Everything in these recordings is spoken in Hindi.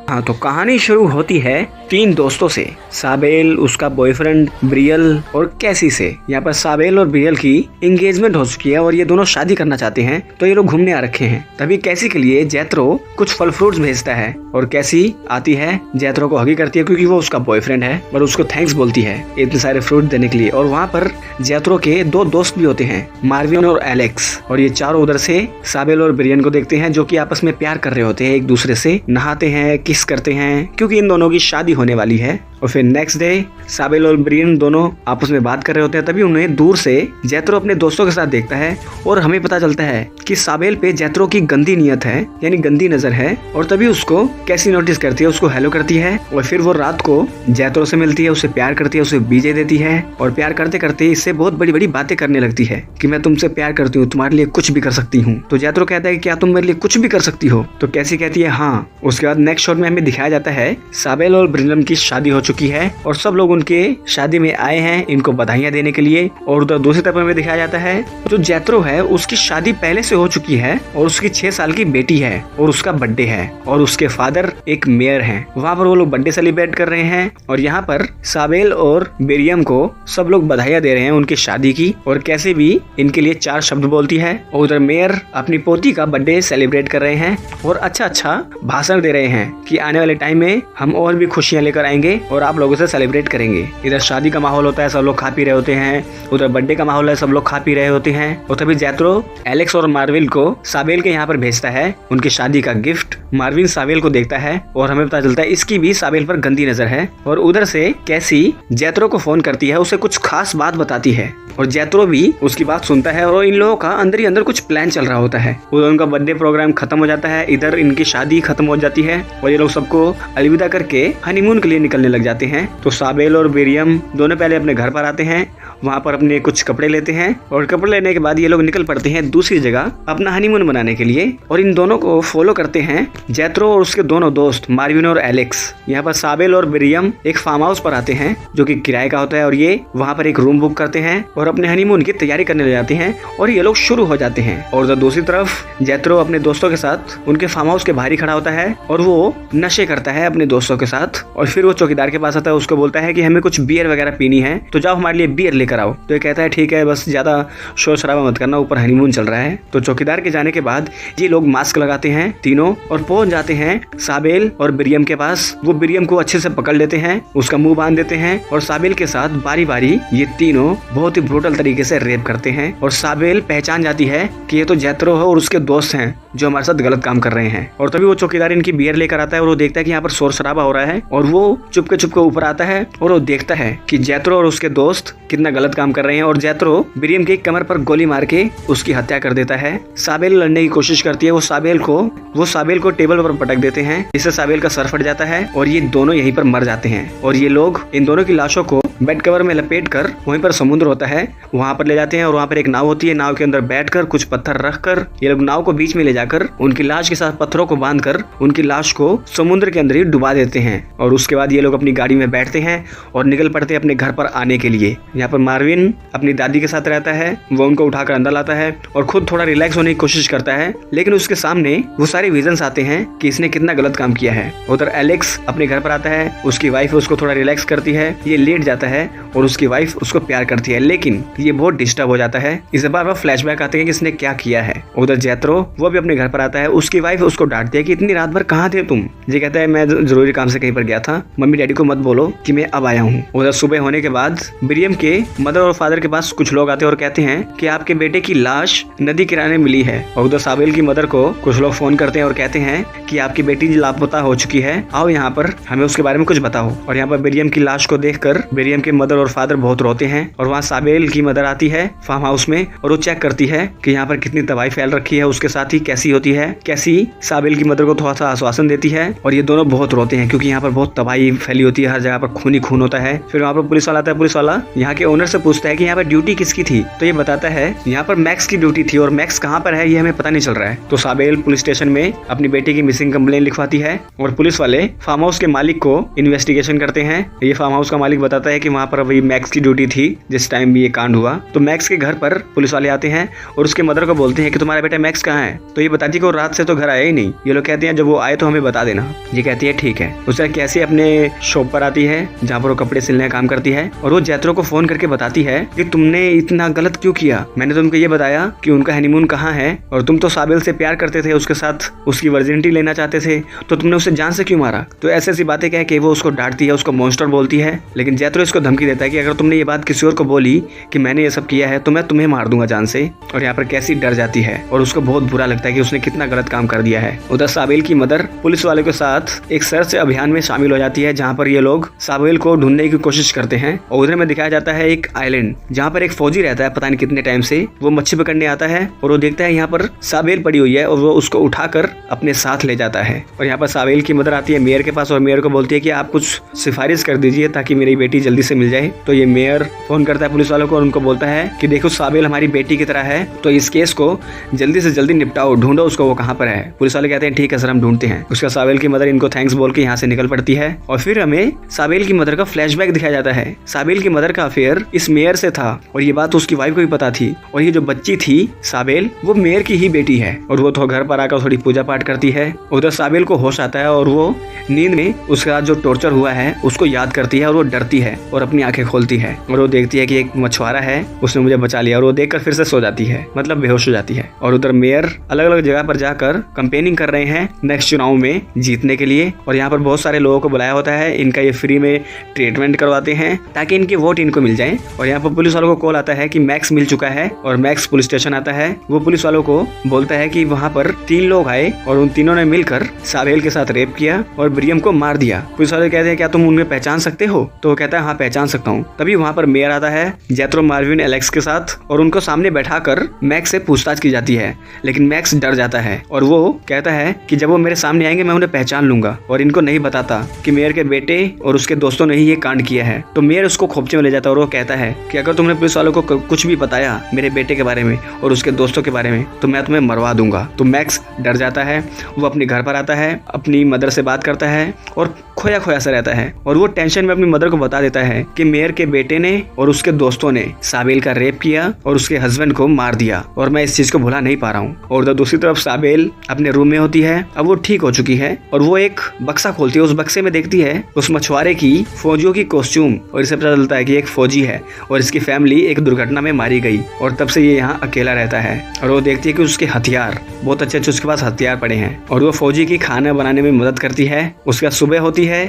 हाँ, तो कहानी शुरू होती है 3 दोस्तों से, साबेल, उसका बॉयफ्रेंड ब्रियल और कैसी से। यहाँ पर साबेल और ब्रियल की एंगेजमेंट हो चुकी है और ये दोनों शादी करना चाहते हैं, तो ये लोग घूमने आ रखे हैं। तभी कैसी के लिए जैत्रो कुछ फल फ्रूट्स भेजता है और कैसी आती है, जैत्रो को हगी करती है क्योंकि वो उसका बॉयफ्रेंड है और उसको थैंक्स बोलती है इतने सारे फ्रूट देने के लिए। और वहाँ पर जैत्रो के 2 दोस्त भी होते हैं, मार्विन और एलेक्स, और ये चारों उधर से साबेल और ब्रियन को देखते हैं जो कि आपस में प्यार कर रहे होते हैं, एक दूसरे से नहाते हैं, किस करते हैं क्योंकि इन दोनों की शादी होने वाली है। और फिर नेक्स्ट डे साबेल और ब्रियन दोनों आपस में बात कर रहे होते हैं। तभी उन्हें दूर से जैत्रो अपने दोस्तों के साथ देखता है और हमें पता चलता है कि साबेल पे जैत्रो की गंदी नियत है, यानी गंदी नजर है। और तभी उसको कैसी नोटिस करती है, उसको हेलो करती है और फिर वो रात को जैत्रो से मिलती है, उसे प्यार करती है, उसे बीजे देती है और प्यार करते करते इससे बहुत बड़ी बड़ी बातें करने लगती है कि मैं तुमसे प्यार करती हूँ, तुम्हारे लिए कुछ भी कर सकती हूँ। तो जैत्रो कहता है कि क्या तुम मेरे लिए कुछ भी कर सकती हो? तो कैसी कहती है हाँ। उसके बाद नेक्स्ट शॉट में हमें दिखाया जाता है साबेल और ब्रियन की शादी हो चुकी है और सब लोग उनके शादी में आए हैं इनको बधाइयां देने के लिए। और उधर दूसरी तरफ हमें दिखाया जाता है जो जैत्रो है उसकी शादी पहले से हो चुकी है और उसकी 6 साल की बेटी है और उसका बर्थडे है और उसके फादर एक मेयर हैं। वहाँ पर वो लोग बर्थडे सेलिब्रेट कर रहे हैं और यहाँ पर साबेल और बेरियम को सब लोग बधाइयां दे रहे हैं उनकी शादी की। और कैसे भी इनके लिए 4 शब्द बोलती है और उधर मेयर अपनी पोती का बर्थडे सेलिब्रेट कर रहे हैं और अच्छा भाषण दे रहे हैं कि आने वाले टाइम में हम और भी खुशियां लेकर आएंगे और आप लोगों से सेलिब्रेट करेंगे। इधर शादी का माहौल होता है, सब लोग खा पी रहे होते हैं, उधर बर्थडे का माहौल है, सब लोग खा पी रहे होते हैं। और तभी जैत्रो एलेक्स और मार्विन को साबेल के यहाँ पर भेजता है उनकी शादी का गिफ्ट। मार्विन साबेल को देखता है और हमें पता चलता है इसकी भी साबेल पर गंदी नजर है। और उधर से कैसी जैत्रो को फोन करती है, उसे कुछ खास बात बताती है और जैत्रो भी उसकी बात सुनता है और इन लोगों का अंदर ही अंदर कुछ प्लान चल रहा होता है। उधर उनका बर्थडे प्रोग्राम खत्म हो जाता है, इधर इनकी शादी खत्म हो जाती है और ये लोग सबको अलविदा करके हनीमून के लिए निकलने लग जाते हैं। तो साबेल और बेरियम दोनों पहले अपने घर पर आते हैं, वहाँ पर अपने कुछ कपड़े लेते हैं और कपड़े लेने के बाद ये लोग निकल पड़ते हैं दूसरी जगह अपना हनीमून मनाने के लिए। और इन दोनों को फॉलो करते हैं जैत्रो और उसके दोनों दोस्त मार्विन और एलेक्स। यहाँ पर साबेल और बेरियम एक फार्म हाउस पर आते हैं जो कि किराए का होता है और ये वहाँ पर एक रूम बुक करते हैं और अपने हनीमून की तैयारी करने लग जाते हैं और ये लोग शुरू हो जाते हैं। और उधर दूसरी तरफ जैत्रो अपने दोस्तों के साथ उनके फार्म हाउस के बाहर ही खड़ा होता है और वो नशे करता है अपने दोस्तों के साथ। और फिर वो चौकीदार के पास आता है, उसको बोलता है कि हमें कुछ बियर वगैरह पीनी है तो जाओ हमारे लिए बियर लेकर आओ। तो ये कहता है ठीक है, बस ज्यादा शोर शराबा मत करना, ऊपर हनीमून चल रहा है। तो चौकीदार के जाने के बाद ये लोग मास्क लगाते हैं तीनों और पहुंच जाते हैं साबेल और बिरियम के पास। वो बिरियम को अच्छे से पकड़ लेते हैं, उसका मुंह बांध देते हैं और साबेल के साथ बारी बारी ये तीनों बहुत ही ब्रूटल तरीके से रेप करते हैं। और साबेल पहचान जाती है कि ये तो जैत्रो है और उसके दोस्त हैं जो हमारे साथ गलत काम कर रहे हैं। और तभी वो चौकीदार इनकी बियर लेकर आता है और वो देखता है कि यहाँ पर शोर शराबा हो रहा है और वो चुपके चुपके ऊपर आता है और वो देखता है कि जैत्रो और उसके दोस्त कितना गलत काम कर रहे हैं। और जैत्रो बिरियम की कमर पर गोली मार के उसकी हत्या कर देता है। साबेल लड़ने की कोशिश करती है, वो साबेल को टेबल पर पटक देते हैं, इससे साबेल का सर फट जाता है और ये दोनों यहीं पर मर जाते हैं। और ये लोग इन दोनों की लाशों को बेड कवर में लपेट कर वहीं पर समुद्र होता है वहां पर ले जाते हैं और वहां पर एक नाव होती है, नाव के अंदर बैठकर कुछ पत्थर रखकर ये लोग नाव को बीच में ले जाकर उनकी लाश के साथ पत्थरों को बांधकर उनकी लाश को समुद्र के अंदर ही डुबा देते हैं। और उसके बाद ये लोग अपनी गाड़ी में बैठते हैं और निकल पड़ते हैं अपने घर पर आने के लिए। यहाँ पर मार्विन अपनी दादी के साथ रहता है, वो उनको उठाकर अंदर लाता है और खुद थोड़ा रिलैक्स होने की कोशिश करता है, लेकिन उसके सामने वो सारे विजन्स आते हैं कि इसने कितना गलत काम किया है। उधर एलेक्स अपने घर पर आता है, उसकी वाइफ उसको थोड़ा रिलैक्स करती है, ये लेट जाता है और उसकी वाइफ उसको प्यार करती है, लेकिन ये बहुत डिस्टर्ब हो जाता है। इस बार फ्लैशबैक आते हैं कि इसने क्या किया है। उधर जैत्रो वो भी अपने घर पर आता है, उसकी वाइफ उसको डांटती है कि इतनी रात भर कहाँ थे तुम। ये कहता है मैं जरूरी काम से कहीं पर गया था, मम्मी डैडी को मत बोलो कि मैं अब आया हूँ। उधर सुबह होने के बाद बिरियम के मदर और फादर के पास कुछ लोग आते हैं और कहते हैं कि आपके बेटे की लाश नदी किनारे मिली है। और उधर साबेल की मदर को कुछ लोग फोन करते हैं और कहते हैं कि आपकी बेटी लापता हो चुकी है, आओ यहाँ पर हमें उसके बारे में कुछ बताओ। और यहाँ पर बिरियम की लाश को देखकर बिरियम के मदर और फादर बहुत रोते हैं। और वहाँ साबेल की मदर आती है फार्म हाउस में और वो चेक करती है कि यहाँ पर कितनी तबाही फैल रखी है, उसके साथ ही कैसी होती है। कैसी साबेल की मदर को थोड़ा सा आश्वासन देती है और ये दोनों बहुत रोते हैं क्योंकि यहाँ पर बहुत तबाही फैली होती है, हर जगह पर खून ही खून होता है। फिर वहाँ पर पुलिस वाला आता है, पुलिस वाला यहाँ के ओनर से पूछता है कि यहाँ पर ड्यूटी किसकी थी, तो ये बताता है यहाँ पर मैक्स की ड्यूटी थी और मैक्स कहाँ पर है ये हमें पता नहीं चल रहा है। तो साबेल पुलिस स्टेशन में अपनी बेटी की मिसिंग कंप्लेन लिखवाती है और पुलिस वाले फार्म हाउस के मालिक को इन्वेस्टिगेशन करते हैं। ये फार्म हाउस का मालिक बताता है कि वहाँ पर अभी मैक्स की ड्यूटी थी जिस टाइम ये ये कांड हुआ। तो मैक्स के घर पर पुलिस वाले आते हैं और उसके मदर को बोलते हैं कि तुम्हारा बेटा मैक्स कहाँ है। तो ये बताती है कि वो रात से तो घर आया ही नहीं। ये लोग कहते हैं जब वो आए तो हमें बता देना। ये कहती है ठीक है। उसके कैसी अपने शॉप पर आती है जहाँ पर वो कपड़े सिलने का काम करती है और वो जैत्रो को फोन करके बताती है कि तुमने इतना गलत क्यों किया। मैंने तुमको ये बताया कि उनका हनीमून कहाँ है और तुम तो साबिल से प्यार करते थे, उसके साथ उसकी वर्जिनिटी लेना चाहते थे, तो तुमने उसे जान से क्यों मारा। तो ऐसी ऐसी बातें कह के वो उसको डांटती है, उसको मॉन्स्टर बोलती है। लेकिन जैत्रो इसको धमकी देता है कि अगर तुमने ये बात किसी और को बोली कि मैंने ये सब किया है तो मैं तुम्हें मार दूंगा जान से। और यहाँ पर कैसी डर जाती है और उसको बहुत बुरा लगता है कि उसने कितना गलत काम कर दिया है। उधर साबिल की मदर पुलिस वाले के साथ एक सर्च अभियान में शामिल हो जाती है जहाँ पर ये लोग साबिल को ढूंढने की कोशिश करते हैं। और उधर में दिखाया जाता है एक आइलैंड जहाँ पर एक फौजी रहता है, पता नहीं कितने टाइम से। वो मच्छी पकड़ने आता है और वो देखता है यहाँ पर साबिल पड़ी हुई है और वो उसको उठाकर अपने साथ ले जाता है। और यहाँ पर साबिल की मदर आती है मेयर के पास और मेयर को बोलती है कि आप कुछ सिफारिश कर दीजिए ताकि मेरी बेटी जल्दी से मिल जाए। तो ये मेयर फोन करता है पुलिस वालों को और उनको बोलता है कि देखो साबिल हमारी बेटी की तरह है, तो इस केस को जल्दी से जल्दी निपटाओ, ढूंढो उसको, वो कहाँ पर है। पुलिस वाले कहते हैं ठीक है सर, हम ढूंढते हैं। उसका साबिल की मदर इनको थैंक्स बोल के यहाँ से निकल पड़ती है। और फिर हमें साबिल की मदर का फ्लैशबैक दिखाया जाता है। साबिल की मदर का अफेयर इस मेयर से था और ये बात उसकी वाइफ को भी पता थी। और ये जो बच्ची थी साबिल, वो मेयर की ही बेटी है। और वो तो घर पर आकर थोड़ी पूजा पाठ करती है। उधर साबिल को होश आता है और वो नींद में उसका जो टॉर्चर हुआ है उसको याद करती है और वो डरती है और अपनी आंखें खोलती है और वो देखती है कि एक मछुआरा है, उसने मुझे बचा लिया। और वो देखकर फिर से सो जाती है, मतलब बेहोश हो जाती है। और उधर मेयर अलग अलग जगह पर जाकर कैंपेनिंग कर रहे हैं नेक्स्ट चुनाव में जीतने के लिए। और यहाँ पर बहुत सारे लोगों को बुलाया होता है, इनका ये फ्री में ट्रीटमेंट करवाते हैं ताकि इनके वोट इनको मिल जाए। और यहाँ पर पुलिस वालों को कॉल आता है कि मैक्स मिल चुका है और मैक्स पुलिस स्टेशन आता है। वो पुलिस वालों को बोलता है कि वहाँ पर 3 लोग आए और उन तीनों ने मिलकर साबिल के साथ रेप किया और ब्रियम को मार दिया। पुलिस वाले कहते हैं क्या तुम उन्हें पहचान सकते हो। तो वो कहता है हाँ पहचान सकता हूँ। तभी वहाँ पर मेयर आता है जैत्रो, मार्विन, एलेक्स के साथ और उनको सामने बैठाकर मैक्स से पूछताछ की जाती है। लेकिन मैक्स डर जाता है और वो कहता है कि जब वो मेरे सामने आएंगे मैं उन्हें पहचान लूंगा। और इनको नहीं बताता कि मेयर के बेटे और उसके दोस्तों ने ही ये कांड किया है। तो मेयर उसको खोपचे में ले जाता है और वो कहता है कि अगर तुमने पुलिस वालों को कुछ भी बताया मेरे बेटे के बारे में और उसके दोस्तों के बारे में तो मैं तुम्हें मरवा दूंगा। तो मैक्स डर जाता है। वो अपने घर पर आता है, अपनी मदर से बात करता है और खोया खोया सा रहता है। और वो टेंशन में अपनी मदर को बता देता है कि मेयर के बेटे ने और उसके दोस्तों ने साबिल का रेप किया और उसके हस्बैंड को मार दिया और मैं इस चीज को भुला नहीं पा रहा हूँ। और उधर दूसरी तरफ साबिल अपने रूम में होती है। अब वो ठीक हो चुकी है और वो एक बक्सा खोलती है। उस बक्से में देखती है उस मछुआरे की फौजियों की कॉस्ट्यूम और इसे पता चलता है कि एक फौजी है और इसकी फैमिली एक दुर्घटना में मारी गई और तब से ये यहाँ अकेला रहता है। और वो देखती है कि उसके हथियार बहुत अच्छे अच्छे उसके पास हथियार पड़े हैं और वो फौजी की खाना बनाने में मदद करती है। उसके बाद सुबह होती है।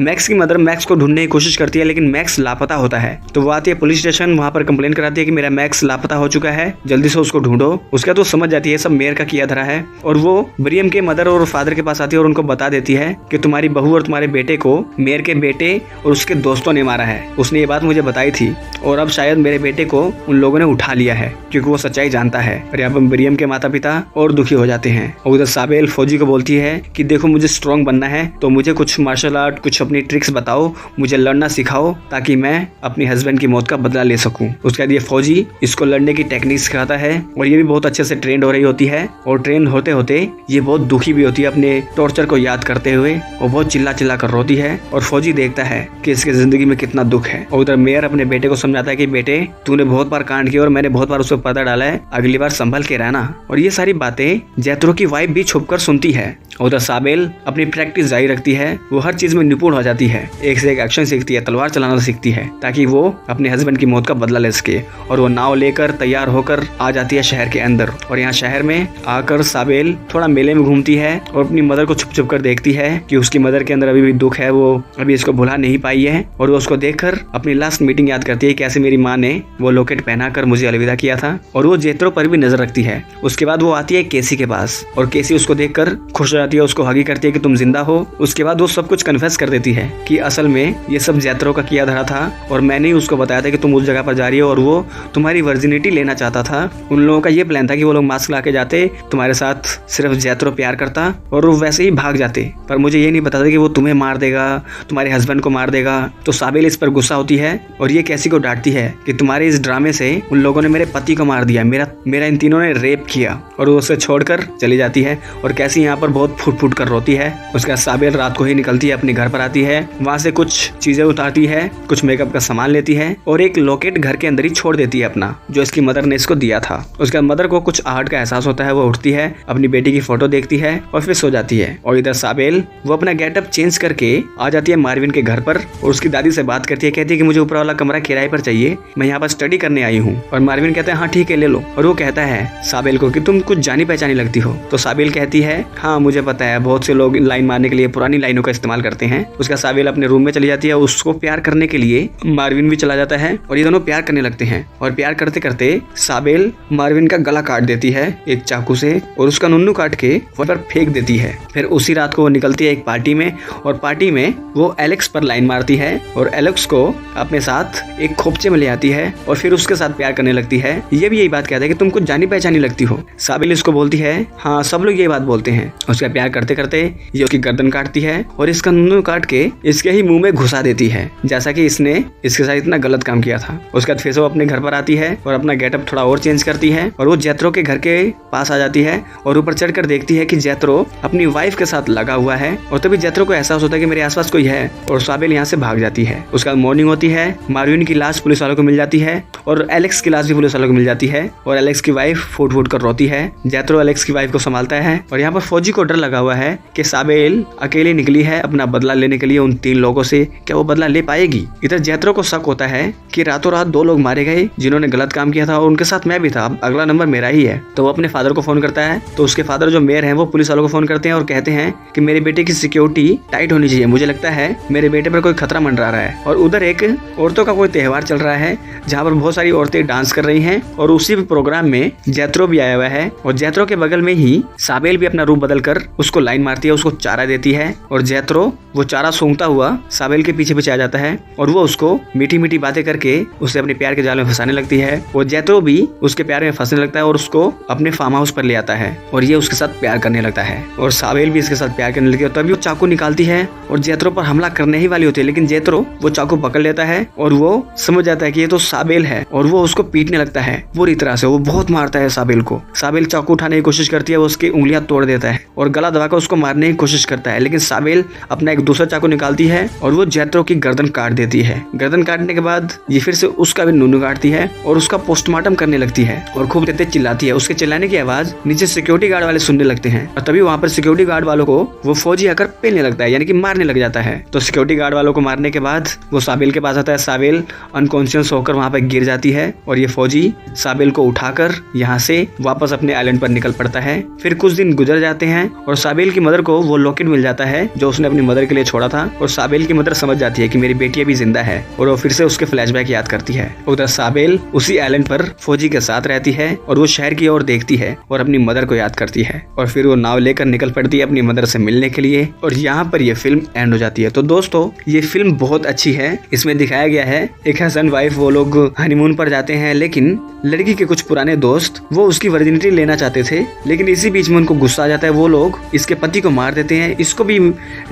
मैक्स की मदर मैक्स को ढूंढने की कोशिश करती है लेकिन मैक्स लापता होता है। तो वो आती है पुलिस स्टेशन, वहाँ पर कंप्लेन कराती है कि मेरा मैक्स लापता हो चुका है, जल्दी से उसको ढूंढो। उसके बाद वो समझ जाती है सब मेयर का किया धरा है और वो ब्रियम के मदर और फादर के पास आती है और उनको बता देती है कि तुम्हारी बहू और तुम्हारे बेटे को मेयर के बेटे और उसके दोस्तों ने मारा है। उसने ये बात मुझे बताई थी और अब शायद मेरे बेटे को उन लोगों ने उठा लिया है क्योंकि वो सच्चाई जानता है। और यहाँ पर ब्रियम के माता पिता और दुखी हो जाते हैं। और उधर साबिल फौजी को बोलती है कि देखो मुझे स्ट्रॉन्ग बनना है तो मुझे कुछ मार्शल आर्ट, कुछ अपनी ट्रिक्स बताओ, मुझे लड़ना सिखाओ ताकि मैं अपनी हस्बैंड की मौत का बदला ले सकूं। उसके बाद ये फौजी इसको लड़ने की टेक्निक सिखाता है और ये भी बहुत अच्छे से ट्रेंड हो रही होती है। और ट्रेन होते होते ये बहुत दुखी भी होती है अपने टॉर्चर को याद करते हुए और बहुत चिल्ला चिल्ला कर रोती है। और फौजी देखता है कि इसके जिंदगी में कितना दुख है। और उधर मेयर अपने बेटे को समझाता है कि बेटे तूने बहुत बार कांड किया और मैंने बहुत बार उसको पर्दा डाला है, अगली बार संभल के रहना। और ये सारी बातें जैत्रो की वाइफ भी छुपकर सुनती है। उधर साबिल अपनी प्रैक्टिस जारी रखती है। वो हर चीज में निपुण हो जाती है, एक से एक एक्शन सीखती है, तलवार चलाना सीखती है ताकि वो अपने हस्बैंड की मौत का बदला ले सके। और वो नाव लेकर तैयार होकर आ जाती है शहर के अंदर। और यहाँ शहर में आकर साबिल थोड़ा मेले में घूमती है और अपनी मदर को छुप छुप कर देखती है कि उसकी मदर के अंदर अभी भी दुख है, वो अभी इसको भुला नहीं पाई है। और वो उसको देखकर अपनी लास्ट मीटिंग याद करती है, कैसे मेरी माँ ने वो लॉकेट पहनाकर मुझे अलविदा किया था। और वो जैत्रो पर भी नजर रखती है। उसके बाद वो आती है केसी के पास और केसी उसको देखकर खुश हो जाती है, उसको हगी करती है कि तुम जिंदा हो। उसके बाद वो सब कुछ कन्फेस कर देती है कि असल में ये सब जैत्रो का किया धरा था और मैंने ही उसको बताया था कि तुम उस जगह पर जा रही हो और वो तुम्हारी वर्जिनिटी लेना चाहता था। उन लोगों का ये प्लान था कि वो लोग मास्क ला के जाते, तुम्हारे साथ सिर्फ जैत्रो प्यार करता और वो वैसे ही भाग जाते। पर मुझे ये नहीं पता था कि वो तुम्हें मार देगा, तुम्हारे हस्बैंड को मार देगा। तो साबिल इस पर गुस्सा होती है और ये कैसी को डांटती है कि तुम्हारे इस ड्रामे से उन लोगों ने मेरे पति को मार दिया, मेरा इन तीनों ने रेप किया। और वो उसे छोड़कर चली जाती है और कैसी यहाँ पर बहुत फुट फुट कर रोती है। उसके बाद साबिल रात को ही निकलती है अपने घर पर आती है, वहाँ से कुछ चीजें उतारती है, कुछ मेकअप का सामान लेती है और एक लॉकेट घर के अंदर ही छोड़ देती है अपना, जो इसकी मदर ने इसको दिया था। उसके बाद मदर को कुछ आहट का एहसास होता है, वो उठती है, अपनी बेटी की फोटो देखती है और फिर सो जाती है। और इधर साबेल वो अपना गेटअप चेंज करके आ जाती है मार्विन के घर पर और उसकी दादी से बात करती है, कहती है कि मुझे ऊपर वाला कमरा किराए पर चाहिए, मैं यहाँ पर स्टडी करने आई हूँ। और मार्विन कहता है हाँ ठीक है ले लो। और वो कहता है साबेल को कि तुम कुछ जानी पहचानी लगती हो। तो साबेल कहती है हाँ मुझे पता है, बहुत से लोग लाइन मारने के लिए पुरानी लाइनों का इस्तेमाल करते हैं। उसका साबेल अपने रूम में चली जाती है, उसको प्यार करने के लिए मार्विन भी चला जाता है और ये दोनों प्यार करने लगते हैं। और प्यार करते करते साबेल मार्विन का गला काट देती है एक चाकू से और उसका नुन्नू काट के वहाँ पर फेंक देती है। फिर उसी रात को वो निकलती है एक पार्टी में और पार्टी में वो एलेक्स पर लाइन मारती है और एलेक्स को अपने साथ एक खोपचे में ले आती है और फिर उसके साथ प्यार करने लगती है। ये भी यही बात कहता है कि तुम कुछ जानी पहचानी लगती हो। साबेल इसको बोलती है हाँ सब लोग ये बात बोलते हैं। उसका प्यार करते करते ये उसकी गर्दन काटती है और इसका नुन्नू काट के इसके ही मुंह में घुसा देती है, जैसा कि इसने इसके साथ इतना गलत काम किया था। उसके बाद फिर से वो अपने घर पर आती है और अपना गेटअप थोड़ा और चेंज करती है और वो जैत्रो के घर के पास आ जाती है और ऊपर चढ़कर देखती है कि जैत्रो अपनी वाइफ के साथ लगा हुआ है। और तभी जैत्रो को एहसास होता है कि मेरे आसपास कोई है और साबेल यहाँ से भाग जाती है। उसके बाद मॉर्निंग होती है, मार्विन की लाश पुलिस वालों को मिल जाती है और एलेक्स की लाश भी पुलिस वालों को मिल जाती है और एलेक्स की वाइफ फूट फूट कर रोती है। जैत्रो एलेक्स की वाइफ को संभालता है और यहाँ पर फौजी को डर लगा हुआ है कि साबेल अकेले निकली है अपना बदला लेने के लिए उन 3 लोगों से, क्या वो बदला ले पाएगी। इधर जैत्रो को शक होता है कि रातों रात 2 लोग मारे गए जिन्होंने गलत काम किया था और उनके साथ मैं भी था, अगला नंबर मेरा ही है। तो वो अपने फादर को फोन करता है तो उसके फादर जो मेयर हैं वो पुलिस वालों को फोन करते हैं और कहते हैं कि मेरे बेटे की सिक्योरिटी टाइट होनी चाहिए, मुझे लगता है मेरे बेटे पर कोई खतरा मंडरा रहा है। और उधर एक औरतों का कोई त्योहार चल रहा है जहाँ पर बहुत सारी औरतें डांस कर रही हैं और उसी प्रोग्राम में जैत्रो भी आया हुआ है और जैत्रो के बगल में ही साबेल भी अपना रूप बदल कर उसको लाइन मारती है, उसको चारा देती है और जैत्रो वो चारा सूंघता हुआ साबेल के पीछे पीछे आ जाता है और वो उसको मीठी मीठी बातें करके उसे अपने प्यार के जाल में फंसाने लगती है और जैत्रो भी उसके प्यार में फंसने लगता है और उसको अपने फार्म हाउस पर ले आता है और ये उसके साथ प्यार करने लगता है और साबेल भी इसके साथ प्यार करने लगती है। तभी वो चाकू निकालती है और जैत्रो पर हमला करने ही वाली होती है, लेकिन जैत्रो वो चाकू पकड़ लेता है और वो समझ जाता है कि ये तो साबेल है और वो उसको पीटने लगता है बुरी तरह से। वो बहुत मारता है साबेल को। साबेल चाकू उठाने की कोशिश करती है, वो उसकी उंगलियां तोड़ देता है और गला दबाकर उसको मारने की कोशिश करता है, लेकिन साबेल अपना एक दूसरा चाकू निकालती है और वो जैत्रो की गर्दन काट देती है। गर्दन काटने के बाद ये फिर से उसका भी नुन्नू काटती है और उसका पोस्टमार्टम करने लगती है और खूब तेज चिल्लाती है। उसके चिल्लाने की आवाज नीचे सिक्योरिटी गार्ड वाले सुनने लगते हैं और तभी वहाँ पर सिक्योरिटी गार्ड वालों को वो फौजी आकर पेलने लगता है, यानी कि मारने लग जाता है। तो सिक्योरिटी गार्ड वालों को मारने के बाद वो साबेल के पास आता है। साबेल अनकॉन्शियस होकर वहाँ पर गिर जाती है और ये फौजी साबेल को उठाकर यहाँ से वापस अपने आइलैंड पर निकल पड़ता है। फिर कुछ दिन गुजर जाते हैं और साबेल की मदर को वो लॉकेट मिल जाता है जो उसने अपनी मदर के लिए छोड़ा था और साबेल की मदर समझ जाती है कि मेरी बेटी अभी जिंदा है और वो फिर से उसके फ्लैशबैक याद करती है। उधर साबेल उसी आइलैंड पर फौजी के साथ रहती है और वो शहर की ओर देखती है और अपनी मदर को याद करती है और फिर वो नाव लेकर निकल पड़ती है अपनी मदर से मिलने के लिए और यहाँ पर ये फिल्म एंड हो जाती है। तो दोस्तों ये फिल्म बहुत अच्छी है। इसमें दिखाया गया है एक हस्बैंड वाइफ वो लोग हनीमून पर जाते हैं, लेकिन लड़की के कुछ पुराने दोस्त वो उसकी वर्जिनिटी लेना चाहते थे, लेकिन इसी बीच में उनको गुस्सा आ जाता है। वो लोग इसके पति को मार देते हैं, इसको भी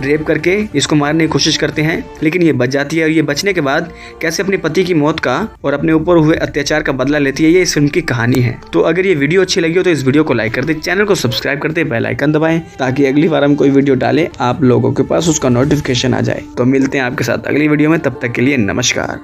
रेप करके इसको मारने की कोशिश करते हैं, लेकिन ये बच जाती है और ये बचने के बाद कैसे अपने पति की मौत का और अपने ऊपर हुए अत्याचार का बदला लेती है, ये इस फिल्म की कहानी है। तो अगर ये वीडियो अच्छी लगी हो तो इस वीडियो को लाइक कर दे, चैनल को सब्सक्राइब कर दे, बेल आइकन दबाएं ताकि अगली बार हम कोई वीडियो डालें आप लोगों के पास उसका नोटिफिकेशन आ जाए। तो मिलते हैं आपके साथ अगली वीडियो में, तब तक के लिए नमस्कार।